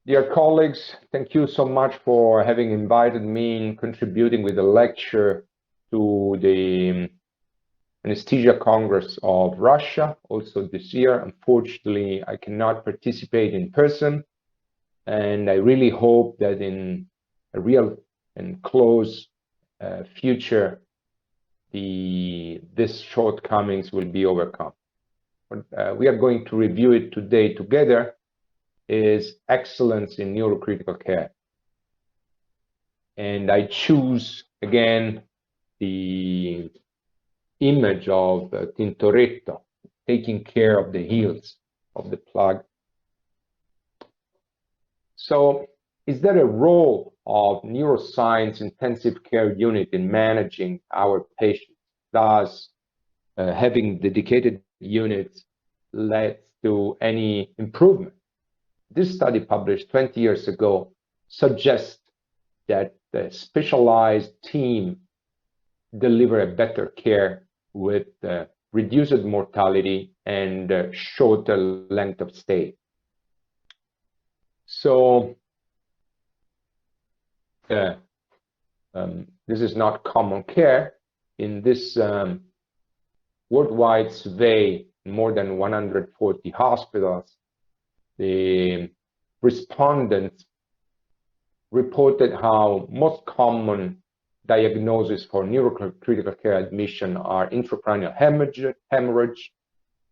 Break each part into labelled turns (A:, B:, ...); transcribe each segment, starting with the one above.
A: Dear colleagues, thank you so much for having invited me and contributing with a lecture to the Anesthesia Congress of Russia, also this year. Unfortunately, I cannot participate in person, and I really hope that in a real and close future, these shortcomings will be overcome. What we are going to review it today together is excellence in neurocritical care. And I choose again the image of Tintoretto taking care of the heels of the plug. So is there a role of neuroscience intensive care unit in managing our patients? Does having dedicated units lead to any improvement? This study published 20 years ago suggests that the specialized team deliver a better care with reduced mortality and shorter length of stay. So this is not common care. In this worldwide survey, more than 140 hospitals, the respondents reported how most common diagnoses for neurocritical care admission are intracranial hemorrhage,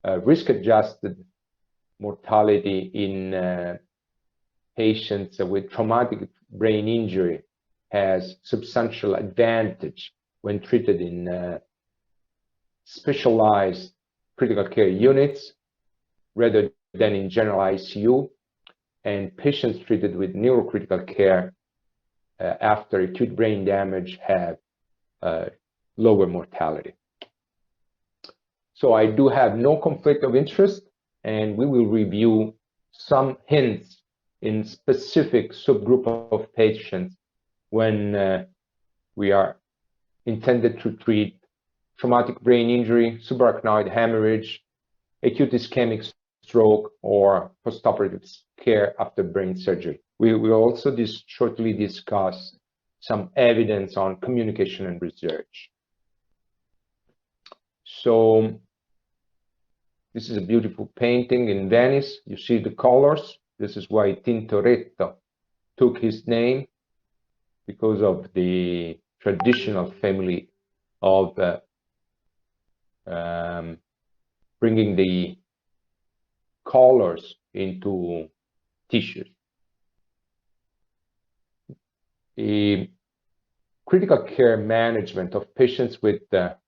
A: risk-adjusted mortality in patients with traumatic brain injury has substantial advantage when treated in specialized critical care units rather than in general ICU, and patients treated with neurocritical care after acute brain damage have lower mortality. So I do have no conflict of interest, and we will review some hints in specific subgroup of patients when we are intended to treat traumatic brain injury, subarachnoid hemorrhage, acute ischemic stroke, or postoperative care after brain surgery. We will also shortly discuss some evidence on communication and research. So this is a beautiful painting in Venice. You see the colors. This is why Tintoretto took his name, because of the traditional family of bringing the colors into tissues. The critical care management of patients with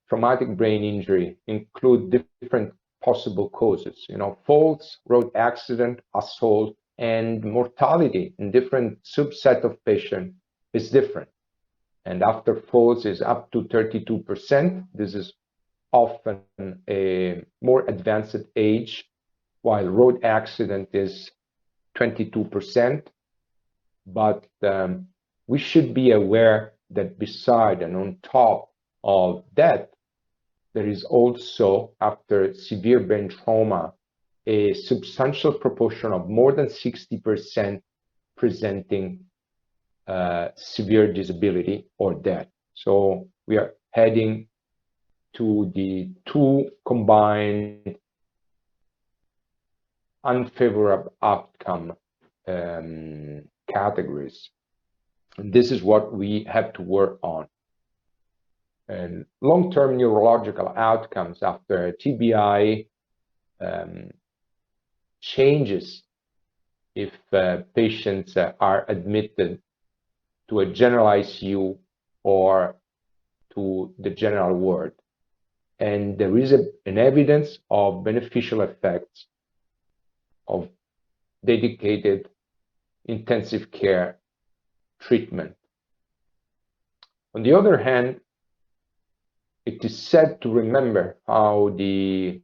A: traumatic brain injury include different possible causes, falls, road accident, assault, and mortality in different subset of patients is different. And after falls is up to 32%. This is often a more advanced age, while road accident is 22%. But we should be aware that beside and on top of that, there is also, after severe brain trauma, a substantial proportion of more than 60% presenting severe disability or death. So we are heading to the two combined unfavorable outcome categories. And this is what we have to work on. And long-term neurological outcomes after TBI changes if patients are admitted to a general ICU or to the general ward. And there is an evidence of beneficial effects of dedicated intensive care treatment. On the other hand, it is sad to remember how the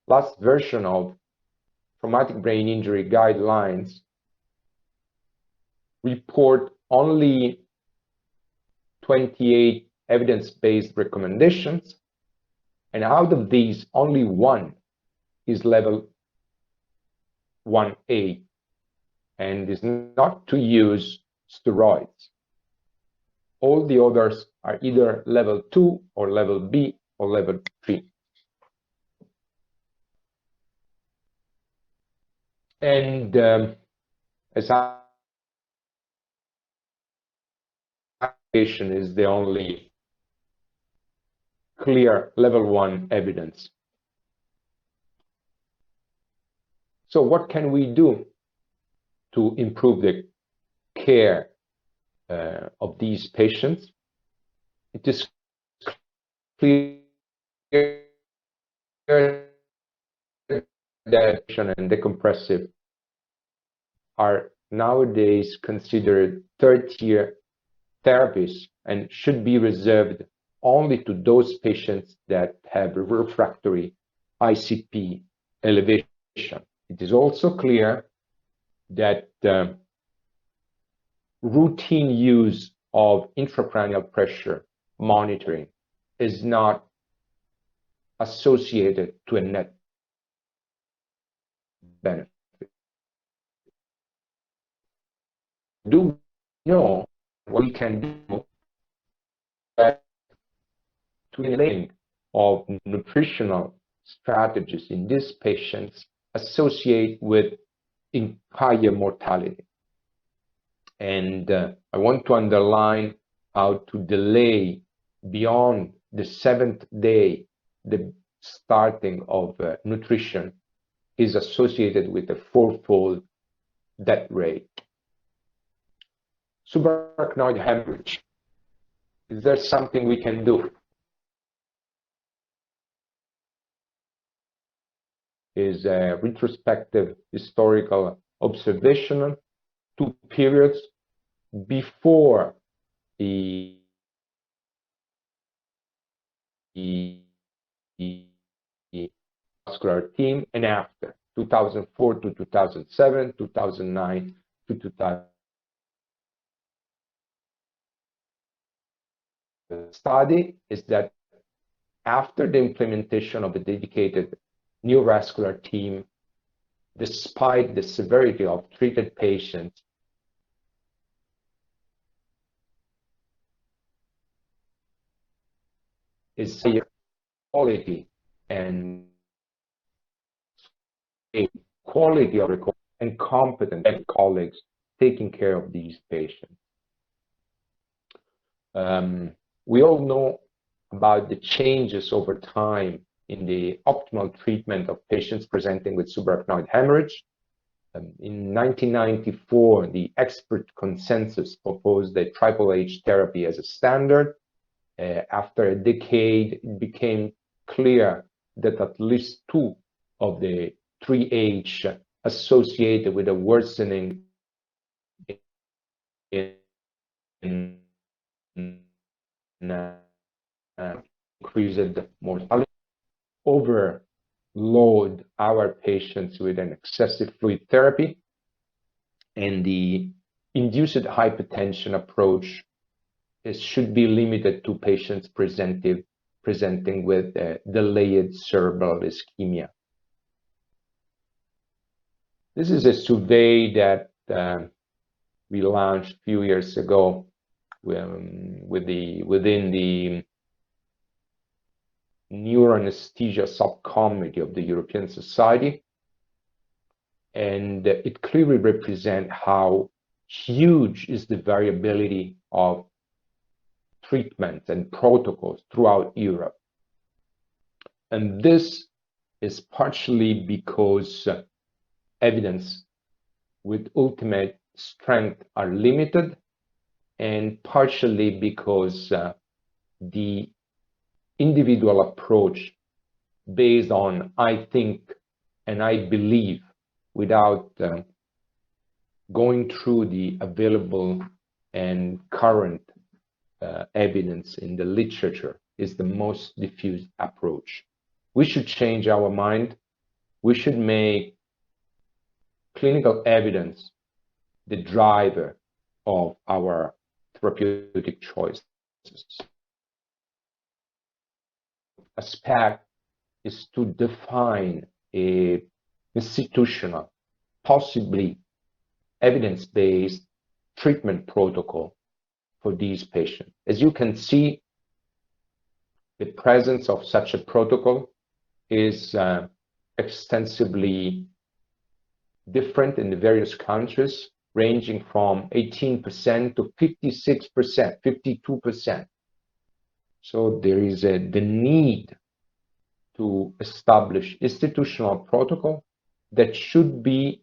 A: last version of traumatic brain injury guidelines report only 28 evidence-based recommendations, and out of these, only one is level 1A. and is not to use steroids. All the others are either level 2 or level B or level 3. And as application is the only clear level 1 evidence. So what can we do to improve the care of these patients? It is clear that and decompressive are nowadays considered third-tier therapies and should be reserved only to those patients that have refractory ICP elevation. It is also clear that routine use of intracranial pressure monitoring is not associated to a net benefit. Do we know what we can do to link of nutritional strategies in these patients associate with higher mortality? And I want to underline how to delay beyond the 7th day the starting of nutrition is associated with a 4-fold death rate. Subarachnoid hemorrhage. Is there something we can do? Is a retrospective historical observation, 2 periods before the vascular team and after 2004 to 2007, 2009 to 2000. The study is that after the implementation of a dedicated neurovascular team, despite the severity of treated patients, is higher quality and a quality of record and competent colleagues taking care of these patients. We all know about the changes over time in the optimal treatment of patients presenting with subarachnoid hemorrhage. In 1994, the expert consensus proposed the triple H therapy as a standard. After a decade, it became clear that at least 2 of the 3H associated with a worsening in increased mortality, overload our patients with an excessive fluid therapy, and the induced hypertension approach should be limited to patients presenting with delayed cerebral ischemia. This is a survey that we launched a few years ago within the neuroanesthesia subcommittee of the European Society, and it clearly represents how huge is the variability of treatments and protocols throughout Europe. And this is partially because evidence with ultimate strength are limited, and partially because the individual approach based on I think and I believe without going through the available and current evidence in the literature is the most diffused approach. We should change our mind. We should make clinical evidence the driver of our therapeutic choices. Aspect is to define a institutional, possibly evidence-based treatment protocol for these patients. As you can see, the presence of such a protocol is extensively different in the various countries, ranging from 18% to 56%, 52%. So there is the need to establish institutional protocol that should be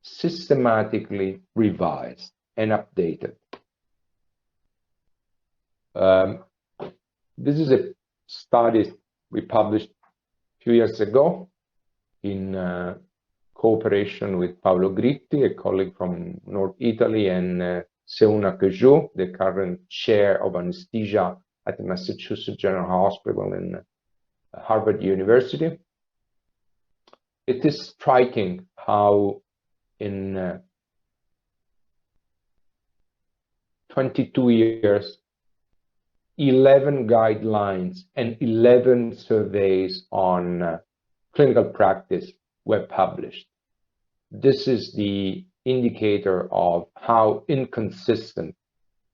A: systematically revised and updated. This is a study we published a few years ago in cooperation with Paolo Gritti, a colleague from North Italy, and Seuna Quejoux, the current chair of anesthesia at the Massachusetts General Hospital and Harvard University. It is striking how in 22 years, 11 guidelines and 11 surveys on clinical practice were published. This is the indicator of how inconsistent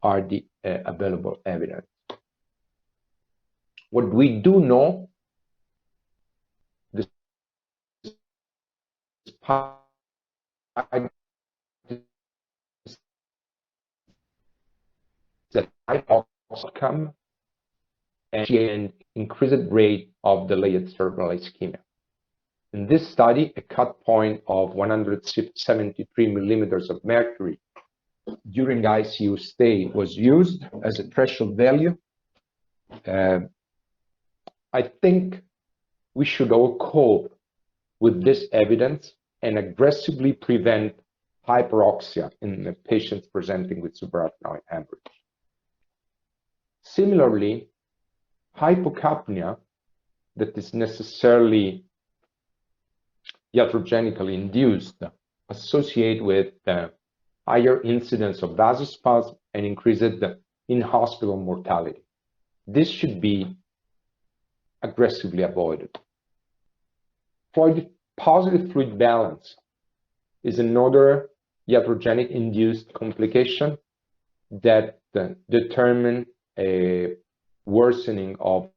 A: are the available evidence. What we do know, despite that outcome and increased rate of delayed cerebral ischemia. In this study, a cut point of 173 millimeters of mercury during ICU stay was used as a threshold value. I think we should all cope with this evidence and aggressively prevent hyperoxia in the patients presenting with subarachnoid hemorrhage. Similarly, hypocapnia that is necessarily iatrogenically induced associate with higher incidence of vasospasm and increased in-hospital mortality. This should be aggressively avoided. Positive fluid balance is another iatrogenic induced complication that determine a worsening of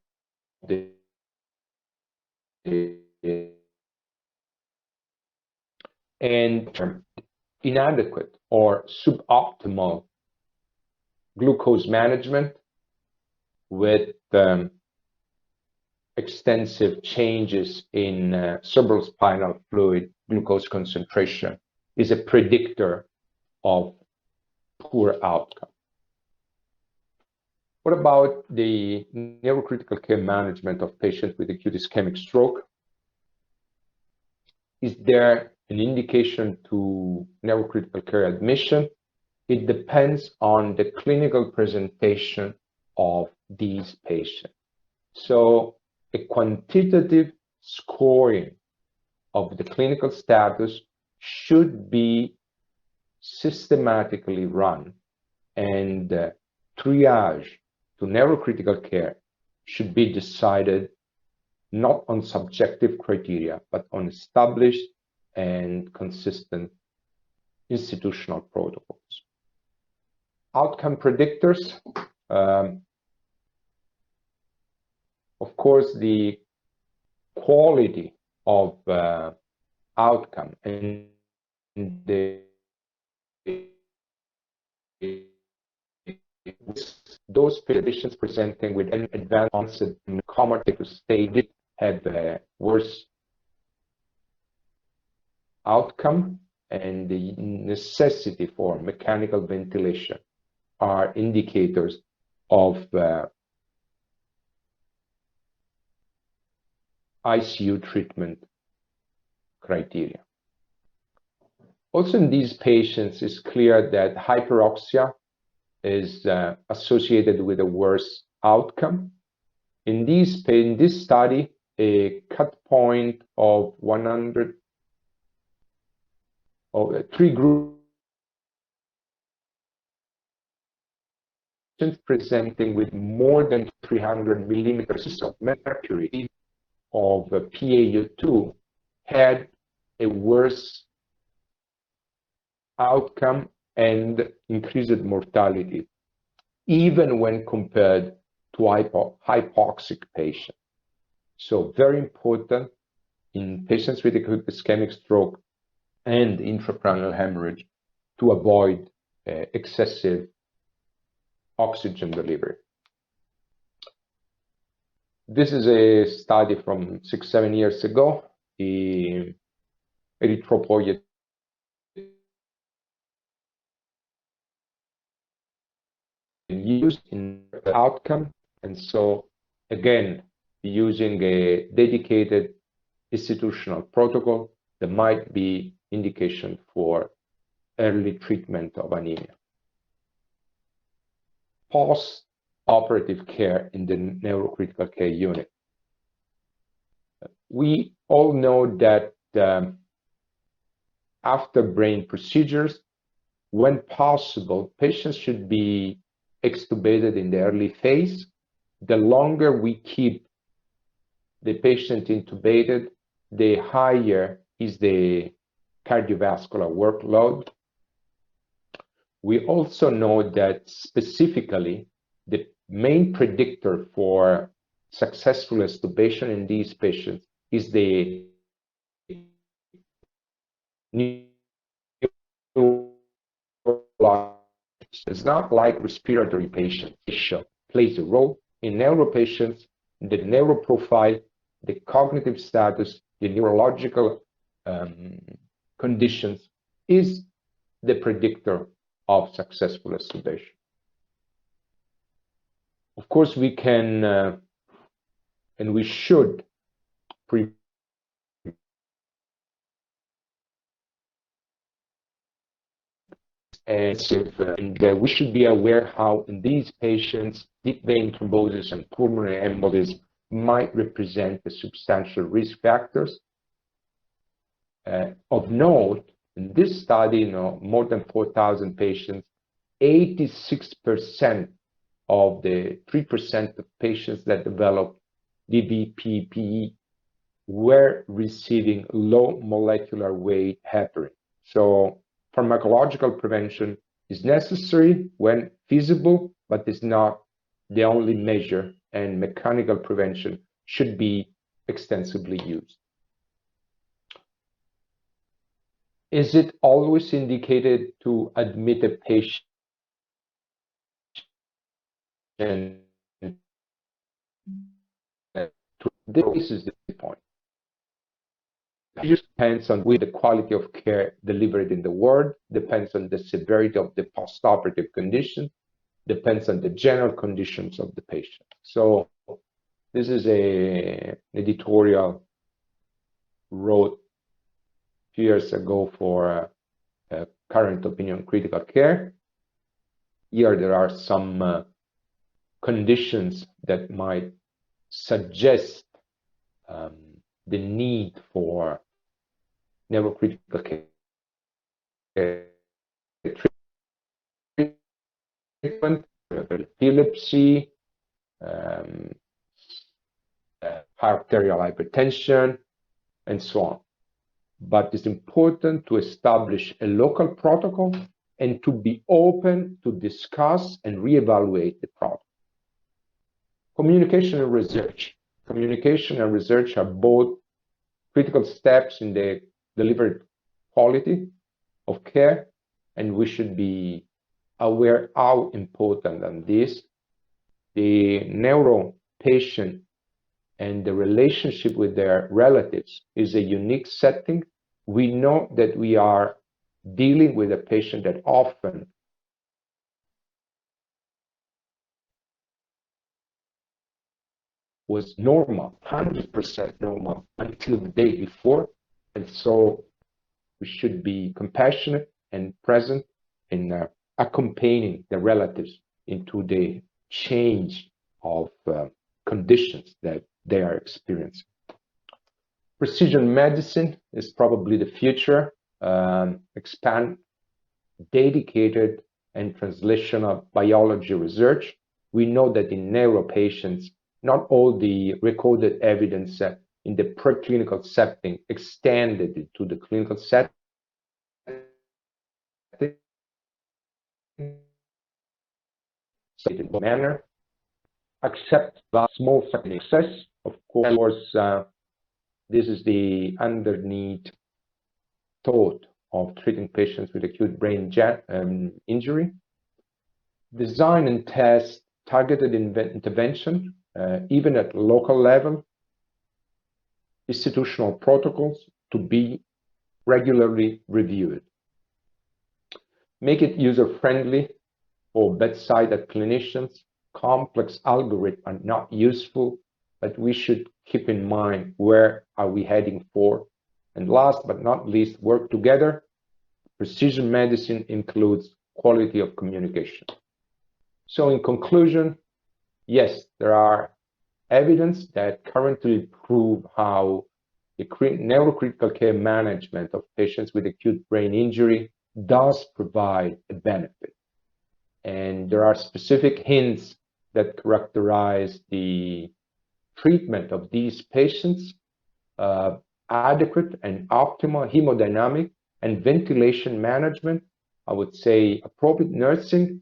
A: the and inadequate or suboptimal glucose management with extensive changes in cerebrospinal fluid glucose concentration is a predictor of poor outcome. What about the neurocritical care management of patients with acute ischemic stroke? Is there an indication to neurocritical care admission? It depends on the clinical presentation of these patients. So a quantitative scoring of the clinical status should be systematically run, and triage to neurocritical care should be decided not on subjective criteria, but on established and consistent institutional protocols. Outcome predictors, of course, the quality of outcome and those patients presenting with an advanced onset in comatose state have a worse outcome, and the necessity for mechanical ventilation are indicators of ICU treatment criteria. Also in these patients, it's clear that hyperoxia is associated with a worse outcome. In this study, a cut point of 3 groups presenting with more than 300 millimeters of mercury of PaO2 had a worse outcome and increased mortality, even when compared to hypoxic patients. So very important in patients with acute ischemic stroke and intracranial hemorrhage to avoid excessive oxygen delivery. This is a study from 6-7 years ago. The erythropoietin used in the outcome, and so again, using a dedicated institutional protocol, there might be indication for early treatment of anemia. Post-operative care in the neurocritical care unit. We all know that after brain procedures, when possible, patients should be extubated in the early phase. The longer we keep the patient intubated, the higher is the cardiovascular workload. We also know that specifically the main predictor for successful extubation in these patients is the it's not like respiratory patients. It plays a role in neuro patients, the neuro profile, the cognitive status, the neurological conditions is the predictor of successful extubation. Of course, we can and we should and we should be aware how in these patients, deep vein thrombosis and pulmonary embolism might represent the substantial risk factors. Of note, in this study, more than 4,000 patients, 86% of the 3% of patients that developed DVPPE were receiving low molecular weight heparin. So pharmacological prevention is necessary when feasible, but is not the only measure, and mechanical prevention should be extensively used. Is it always indicated to admit a patient? This is the point. It just depends on the quality of care delivered in the ward, depends on the severity of the postoperative condition, depends on the general conditions of the patient. So this is an editorial wrote a few years ago for current opinion critical care. Here there are some conditions that might suggest the need for neurocritical care treatment, epilepsy, arterial hypertension, and so on. But it's important to establish a local protocol and to be open to discuss and reevaluate the problem. Communication and research. Communication and research are both critical steps in the delivered quality of care, and we should be aware how important and this. The neuro patient and the relationship with their relatives is a unique setting. We know that we are dealing with a patient that often was normal, 100% normal until the day before. And so we should be compassionate and present in accompanying the relatives into the change of conditions that they are experiencing. Precision medicine is probably the future. Expand dedicated and translational biology research. We know that in neuro patients, not all the recorded evidence in the preclinical setting extended to the clinical setting. manner, accept that small success. Of course, this is the underneath thought of treating patients with acute brain injury. Design and test targeted intervention, even at local level. Institutional protocols to be regularly reviewed. Make it user-friendly for bedside at clinicians. Complex algorithms are not useful, but we should keep in mind where are we heading for. And last but not least, work together. Precision medicine includes quality of communication. So in conclusion, yes, there are evidence that currently prove how the neurocritical care management of patients with acute brain injury does provide a benefit. And there are specific hints that characterize the treatment of these patients, adequate and optimal hemodynamic and ventilation management, I would say appropriate nursing,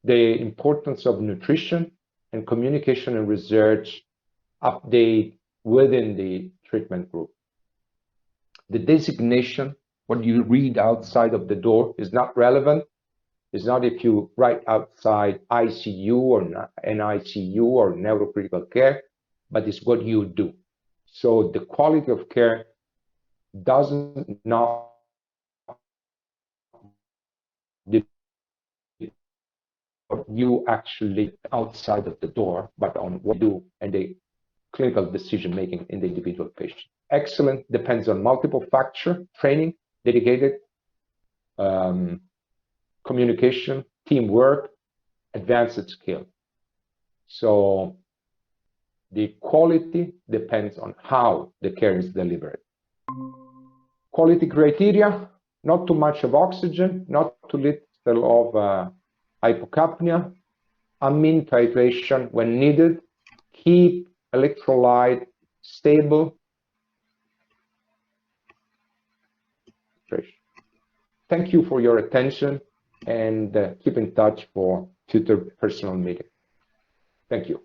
A: the importance of nutrition, and communication and research update within the treatment group. The designation, what you read outside of the door, is not relevant. It's not if you write outside ICU or NICU or neurocritical care, but it's what you do. So the quality of care doesn't not what you actually outside of the door, but on what you do and the clinical decision making in the individual patient. Excellence depends on multiple factors: training, dedicated, communication, teamwork, advanced skill. So the quality depends on how the care is delivered. Quality criteria: not too much of oxygen, not too little of hypocapnia, amine titration when needed, keep electrolyte stable. Thank you for your attention, and keep in touch for future personal meeting. Thank you.